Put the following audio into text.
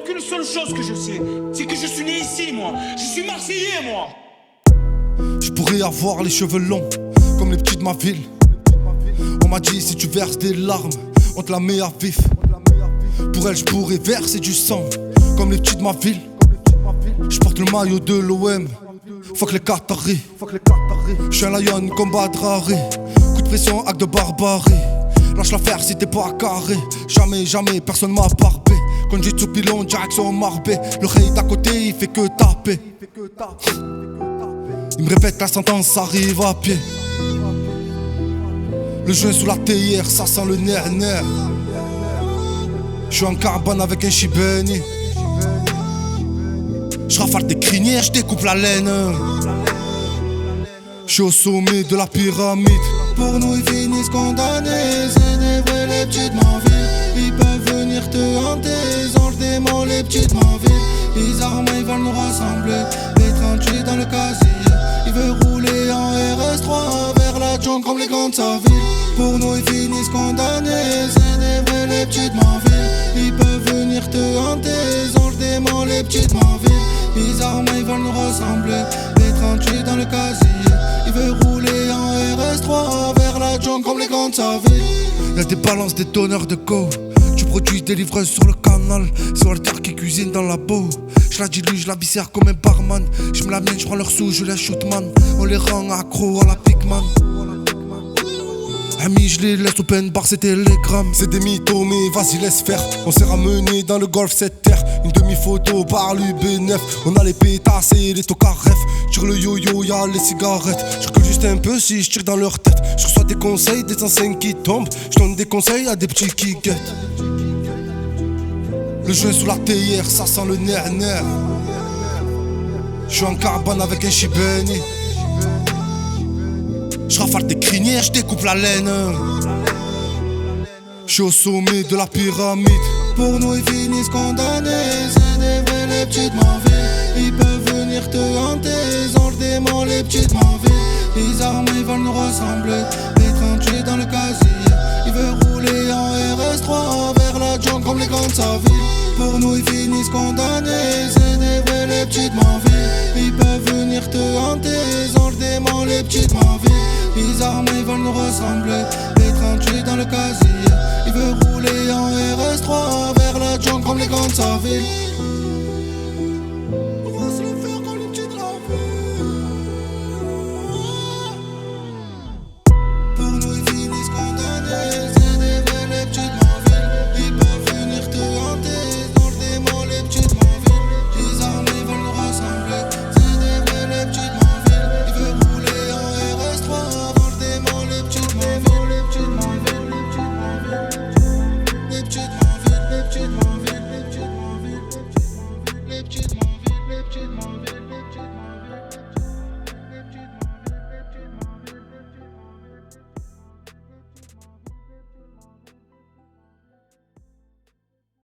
qu'une seule chose que je sais, c'est que je suis né ici, moi. Je suis Marseillais, moi. Je pourrais avoir les cheveux longs, comme les petits de ma ville. On m'a dit si tu verses des larmes, on te la met à vif. Pour elle je pourrais verser du sang, comme les petits de ma ville. Je porte le maillot de l'OM, fuck les Qataris. Je suis un lion comme Badrari. Coup de pression, acte de barbarie. Lâche l'affaire si t'es pas carré. Jamais, jamais, personne m'a barbé. Conjitsu pilon, direction Marbé. Le rey d'à côté, il fait que taper. Il me répète la sentence arrive à pied. Le joint sous la théière, ça sent le nerf-nerf. J'suis en carbone avec un Chibeni. J'rafale tes crinières, j'découpe la laine. J'suis au sommet de la pyramide. Pour nous ils finissent condamnés. C'est des vrais les petites Manvilles. Ils peuvent venir te hanter. Ils ont le démon les petites Manvilles. Bizarrement ils veulent nous ressembler. Les 38 dans le casier. Ils veulent rouler en RS3 vers la jungle comme les grandes Savilles. Pour nous ils finissent condamnés. C'est des vrais les petites Manvilles. Ils peuvent venir te hanter. Ils ont le démon les petites Manvilles. Bizarrement ils veulent nous ressembler. Les 38 dans le casier. Ils veulent rouler en RS3 vers la jungle comme les grandes Savilles. Y'a des balances, des donneurs de go. Tu produis des livreuses sur le canal. C'est Walter qui cuisine dans la boue. Je la dilue, je la viscère comme un barman. Je me la mène, je prends leur sous, je les shoot man. On les rend accro à la Pigman. Amis, je les laisse open bar, c'est Telegram. C'est des mythos, mais vas-y, laisse faire. On s'est ramené dans le golf, cette terre. Une demi-photo par l'UB9. On a les pétasses et les tocards ref. Tire le yo-yo, y'a les cigarettes. Je recule juste un peu si je tire dans leur tête. Je reçois des conseils, des enseignes qui tombent. Je donne des conseils à des petits qui guettent. Le joint sous la théière, ça sent le nerf-nerf. J'suis en carbone avec un Chibeni. J'rafale tes crinières, j'découpe la laine. J'suis au sommet de la pyramide. Pour nous ils finissent condamnés. C'est des vrais les petites Manvilles. Ils peuvent venir te hanter. Ils ont le démon les petites Manvilles. Bizarrement ils veulent nous ressembler. Les 38 dans le casier. Ils veulent rouler en RS3 vers la jungle comme les grandes Savilles. Pour nous ils finissent condamnés. C'est des vrais les petites Manvilles. Ils peuvent venir te hanter. Ils ont le démon les petites Manvilles. Bizarrement ils veulent nous ressembler. Les 38 dans le casier. Ils veulent rouler en RS3 vers la jungle comme les grandes Savilles.